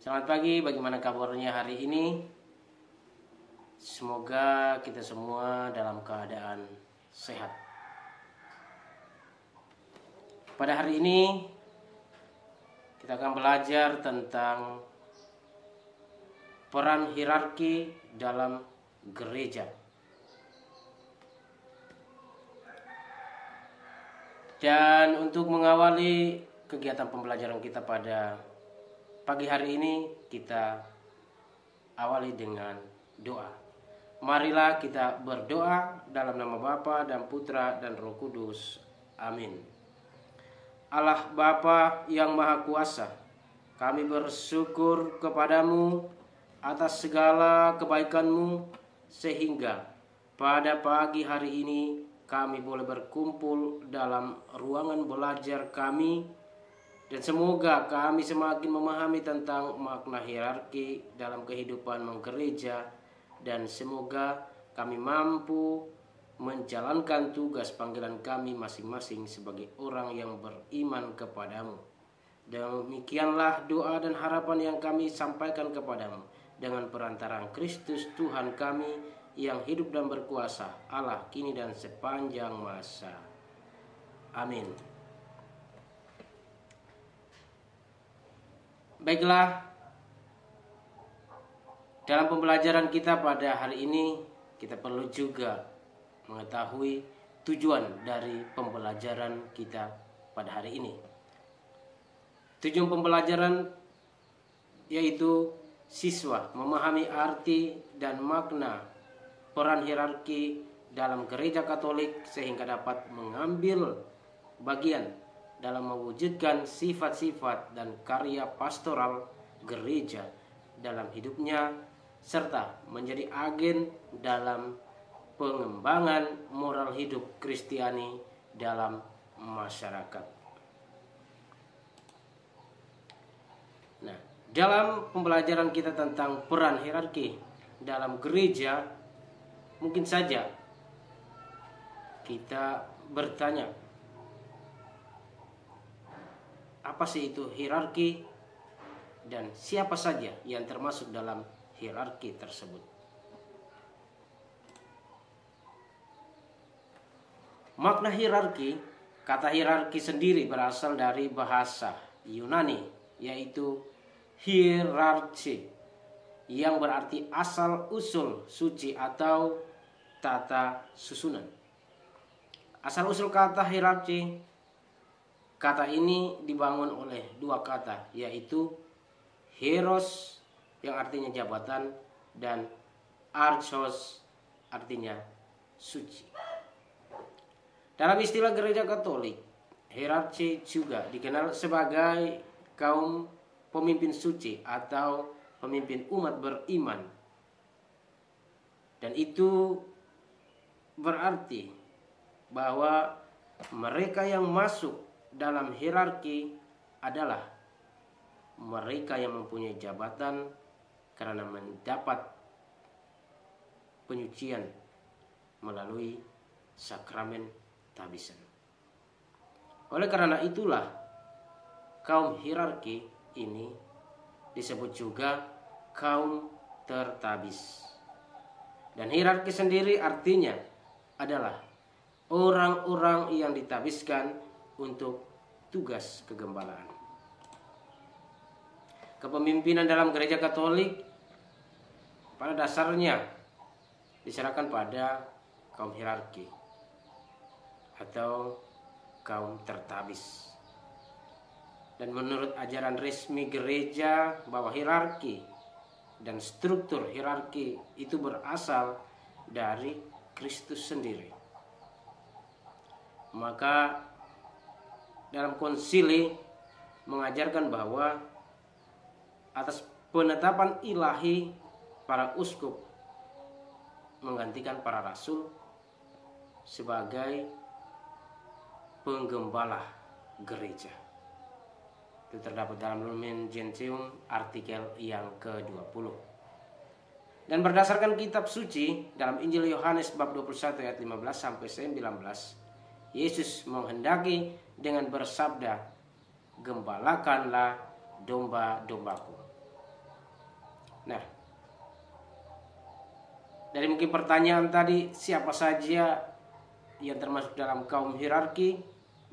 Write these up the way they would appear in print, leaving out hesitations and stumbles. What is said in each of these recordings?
Selamat pagi, bagaimana kabarnya hari ini? Semoga kita semua dalam keadaan sehat. Pada hari ini kita akan belajar tentang peran hierarki dalam gereja. Dan untuk mengawali kegiatan pembelajaran kita pada pagi hari ini, kita awali dengan doa. Marilah kita berdoa dalam nama Bapa dan Putra dan Roh Kudus. Amin. Allah Bapa yang Maha Kuasa, kami bersyukur kepadamu atas segala kebaikan-Mu sehingga pada pagi hari ini kami boleh berkumpul dalam ruangan belajar kami. Dan semoga kami semakin memahami tentang makna hierarki dalam kehidupan menggereja. Dan semoga kami mampu menjalankan tugas panggilan kami masing-masing sebagai orang yang beriman kepadamu. Demikianlah doa dan harapan yang kami sampaikan kepadamu. Dengan perantaraan Kristus Tuhan kami yang hidup dan berkuasa, Allah kini dan sepanjang masa. Amin. Baiklah, dalam pembelajaran kita pada hari ini kita perlu juga mengetahui tujuan dari pembelajaran kita pada hari ini. Tujuan pembelajaran yaitu siswa memahami arti dan makna peran hierarki dalam gereja Katolik sehingga dapat mengambil bagian dalam mewujudkan sifat-sifat dan karya pastoral gereja dalam hidupnya, serta menjadi agen dalam pengembangan moral hidup Kristiani dalam masyarakat. Nah, dalam pembelajaran kita tentang peran hierarki dalam gereja, mungkin saja kita bertanya, apa sih itu hierarki dan siapa saja yang termasuk dalam hierarki tersebut? Makna hierarki, kata hierarki sendiri berasal dari bahasa Yunani, yaitu hierarchi, yang berarti asal usul suci atau tata susunan. Asal usul kata hierarki, kata ini dibangun oleh dua kata, yaitu hieros yang artinya jabatan dan archos artinya suci. Dalam istilah gereja Katolik, hierarki juga dikenal sebagai kaum pemimpin suci atau pemimpin umat beriman. Dan itu berarti bahwa mereka yang masuk dalam hierarki adalah mereka yang mempunyai jabatan karena mendapat penyucian melalui sakramen tabisan. Oleh karena itulah kaum hierarki ini disebut juga kaum tertabis. Dan hierarki sendiri artinya adalah orang-orang yang ditabiskan untuk tugas kegembalaan. Kepemimpinan dalam gereja Katolik pada dasarnya diserahkan pada kaum hierarki atau kaum tertabis. Dan menurut ajaran resmi gereja bahwa hierarki dan struktur hierarki itu berasal dari Kristus sendiri. Maka dalam konsili mengajarkan bahwa atas penetapan ilahi para uskup menggantikan para rasul sebagai penggembala gereja. Itu terdapat dalam Lumen Gentium artikel yang ke-20. Dan berdasarkan kitab suci dalam Injil Yohanes bab 21 ayat 15 sampai 19, Yesus menghendaki dengan bersabda, "Gembalakanlah domba-dombaku." Nah, dari mungkin pertanyaan tadi, siapa saja yang termasuk dalam kaum hierarki?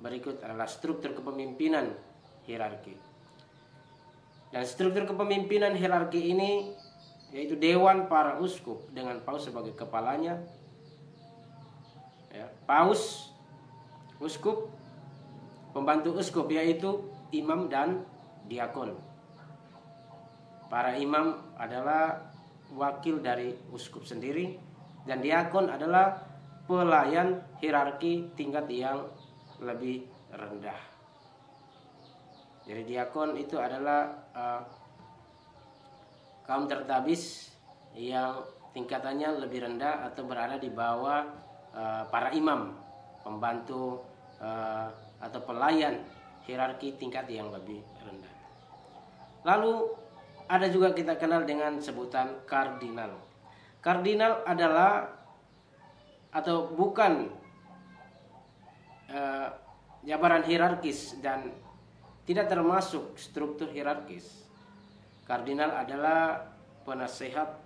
Berikut adalah struktur kepemimpinan hierarki. Dan struktur kepemimpinan hierarki ini yaitu dewan para uskup dengan paus sebagai kepalanya. Ya, paus, uskup, pembantu uskup yaitu imam dan diakon. Para imam adalah wakil dari uskup sendiri, dan diakon adalah pelayan hierarki tingkat yang lebih rendah. Jadi diakon itu adalah kaum tertabis yang tingkatannya lebih rendah atau berada di bawah para imam, pembantu atau pelayan hierarki tingkat yang lebih rendah. Lalu ada juga kita kenal dengan sebutan kardinal. Kardinal adalah atau bukan jabaran hierarkis dan tidak termasuk struktur hierarkis. Kardinal adalah penasehat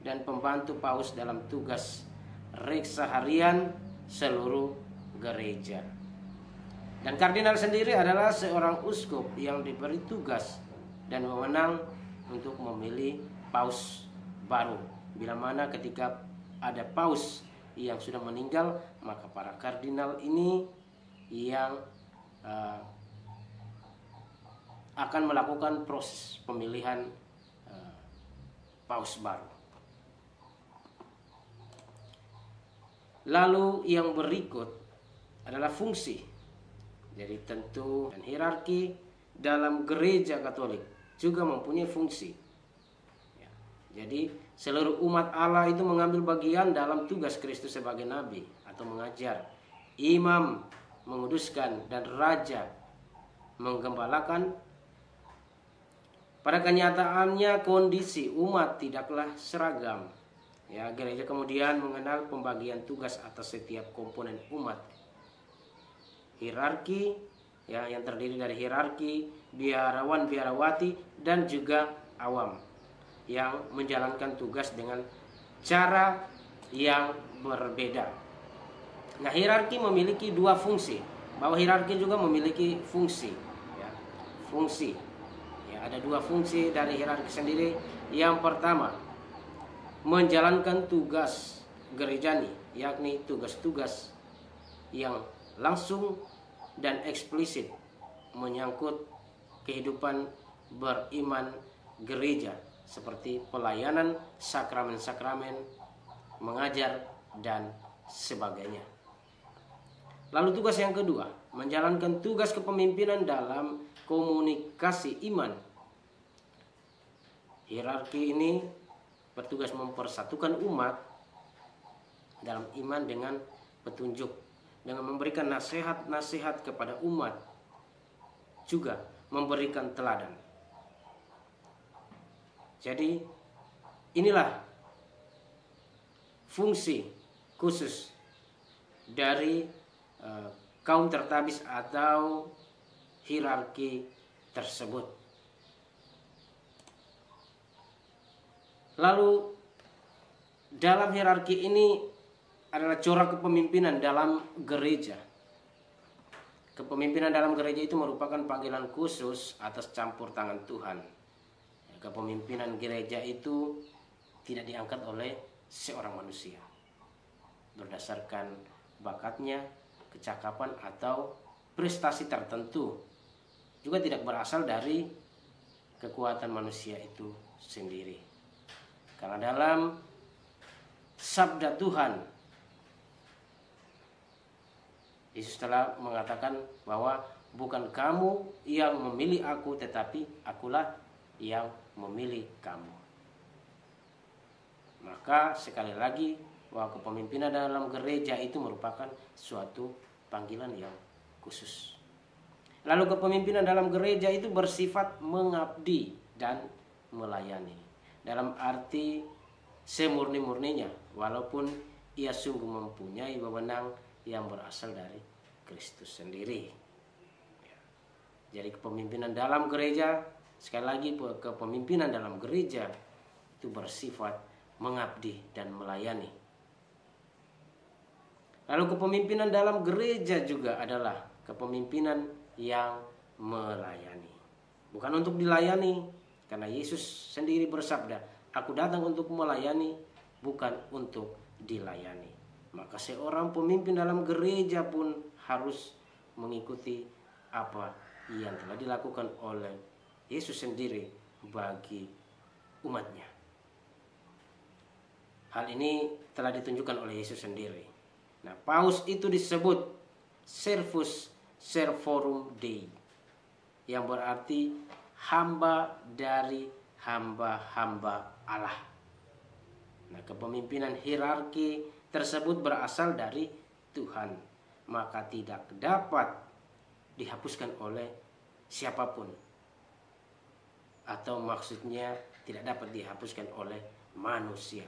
dan pembantu paus dalam tugas reksa harian seluruh gereja. Dan kardinal sendiri adalah seorang uskup yang diberi tugas dan wewenang untuk memilih paus baru. Bila mana ketika ada paus yang sudah meninggal, maka para kardinal ini yang akan melakukan proses pemilihan paus baru. Lalu yang berikut adalah fungsi. Jadi tentu dan hierarki dalam gereja Katolik juga mempunyai fungsi. Ya, jadi seluruh umat Allah itu mengambil bagian dalam tugas Kristus sebagai nabi atau mengajar. Imam menguduskan dan raja menggembalakan. Pada kenyataannya kondisi umat tidaklah seragam. Ya, gereja kemudian mengenal pembagian tugas atas setiap komponen umat. Hierarki ya, yang terdiri dari hierarki, biarawan, biarawati, dan juga awam yang menjalankan tugas dengan cara yang berbeda. Nah, hierarki memiliki dua fungsi. Bahwa hierarki juga memiliki fungsi. Ya, fungsi. Ya, ada dua fungsi dari hierarki sendiri. Yang pertama, menjalankan tugas gerejani, yakni tugas-tugas yang langsung dan eksplisit menyangkut kehidupan beriman gereja, seperti pelayanan, sakramen-sakramen, mengajar, dan sebagainya. Lalu tugas yang kedua, menjalankan tugas kepemimpinan dalam komunikasi iman. Hierarki ini bertugas mempersatukan umat dalam iman dengan petunjuk, dengan memberikan nasihat-nasihat kepada umat, juga memberikan teladan. Jadi inilah fungsi khusus dari kaum tertabis atau hierarki tersebut. Lalu dalam hierarki ini adalah corak kepemimpinan dalam gereja. Kepemimpinan dalam gereja itu merupakan panggilan khusus atas campur tangan Tuhan. Kepemimpinan gereja itu tidak diangkat oleh seorang manusia berdasarkan bakatnya, kecakapan, atau prestasi tertentu. Juga tidak berasal dari kekuatan manusia itu sendiri. Karena dalam sabda Tuhan, Yesus telah mengatakan bahwa bukan kamu yang memilih aku, tetapi akulah yang memilih kamu. Maka sekali lagi, bahwa kepemimpinan dalam gereja itu merupakan suatu panggilan yang khusus. Lalu kepemimpinan dalam gereja itu bersifat mengabdi dan melayani. Dalam arti semurni-murninya, walaupun ia sungguh mempunyai wewenang yang berasal dari Kristus sendiri. Jadi kepemimpinan dalam gereja Sekali lagi, kepemimpinan dalam gereja itu bersifat mengabdi dan melayani. Lalu kepemimpinan dalam gereja juga adalah kepemimpinan yang melayani. Bukan untuk dilayani, karena Yesus sendiri bersabda, "Aku datang untuk melayani, bukan untuk dilayani." Maka seorang pemimpin dalam gereja pun harus mengikuti apa yang telah dilakukan oleh Yesus sendiri bagi umatnya. Hal ini telah ditunjukkan oleh Yesus sendiri. Nah, Paus itu disebut Servus Servorum Dei, yang berarti hamba dari hamba-hamba Allah. Nah, kepemimpinan hierarki tersebut berasal dari Tuhan, maka tidak dapat dihapuskan oleh siapapun, atau maksudnya tidak dapat dihapuskan oleh manusia.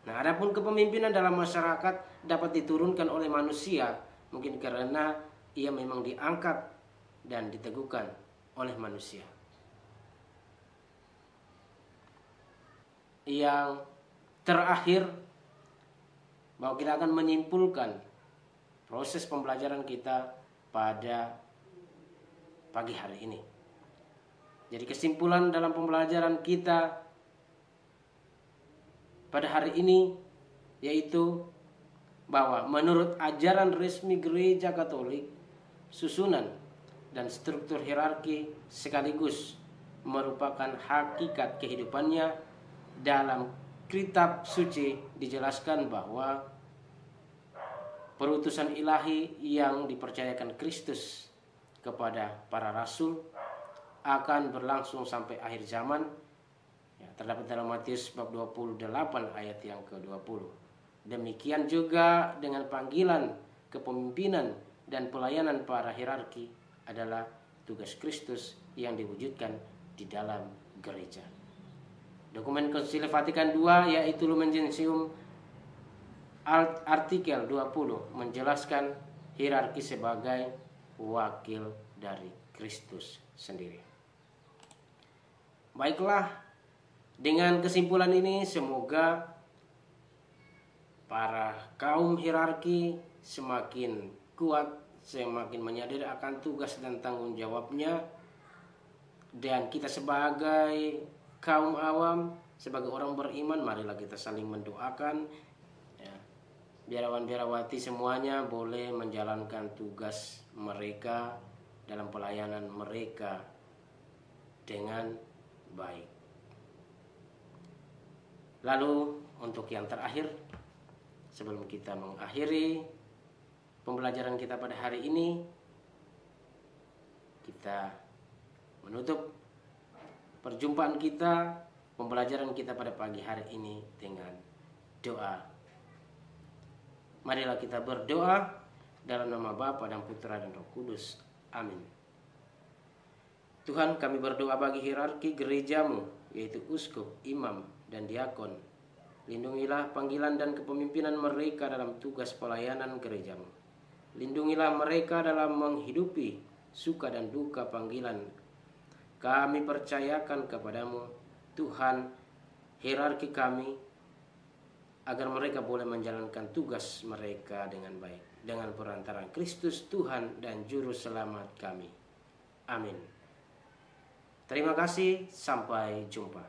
Nah, adapun kepemimpinan dalam masyarakat dapat diturunkan oleh manusia, mungkin karena ia memang diangkat dan diteguhkan oleh manusia. Yang terakhir, bahwa kita akan menyimpulkan proses pembelajaran kita pada pagi hari ini. Jadi kesimpulan dalam pembelajaran kita pada hari ini yaitu bahwa menurut ajaran resmi Gereja Katolik, susunan dan struktur hierarki sekaligus merupakan hakikat kehidupannya. Dalam kitab suci dijelaskan bahwa perutusan ilahi yang dipercayakan Kristus kepada para rasul akan berlangsung sampai akhir zaman. Terdapat dalam Matius bab 28 ayat yang ke-20. Demikian juga dengan panggilan kepemimpinan dan pelayanan para hierarki adalah tugas Kristus yang diwujudkan di dalam gereja. Dokumen Konsili Vatikan II yaitu Lumen Gentium artikel 20 menjelaskan hierarki sebagai wakil dari Kristus sendiri. Baiklah, dengan kesimpulan ini semoga para kaum hierarki semakin kuat, semakin menyadari akan tugas dan tanggung jawabnya, dan kita sebagai kaum awam, sebagai orang beriman, marilah kita saling mendoakan, biarawan-biarawati semuanya boleh menjalankan tugas mereka dalam pelayanan mereka dengan baik. Lalu untuk yang terakhir, sebelum kita mengakhiri pembelajaran kita pada hari ini, kita menutup perjumpaan kita, pembelajaran kita pada pagi hari ini dengan doa. Marilah kita berdoa dalam nama Bapa dan Putra dan Roh Kudus. Amin. Tuhan, kami berdoa bagi hierarki gerejamu, yaitu uskup, imam, dan diakon. Lindungilah panggilan dan kepemimpinan mereka dalam tugas pelayanan gerejamu. Lindungilah mereka dalam menghidupi suka dan duka panggilan. Kami percayakan kepadamu, Tuhan, hierarki kami, agar mereka boleh menjalankan tugas mereka dengan baik, dengan perantaraan Kristus Tuhan dan Juru Selamat kami. Amin. Terima kasih, sampai jumpa.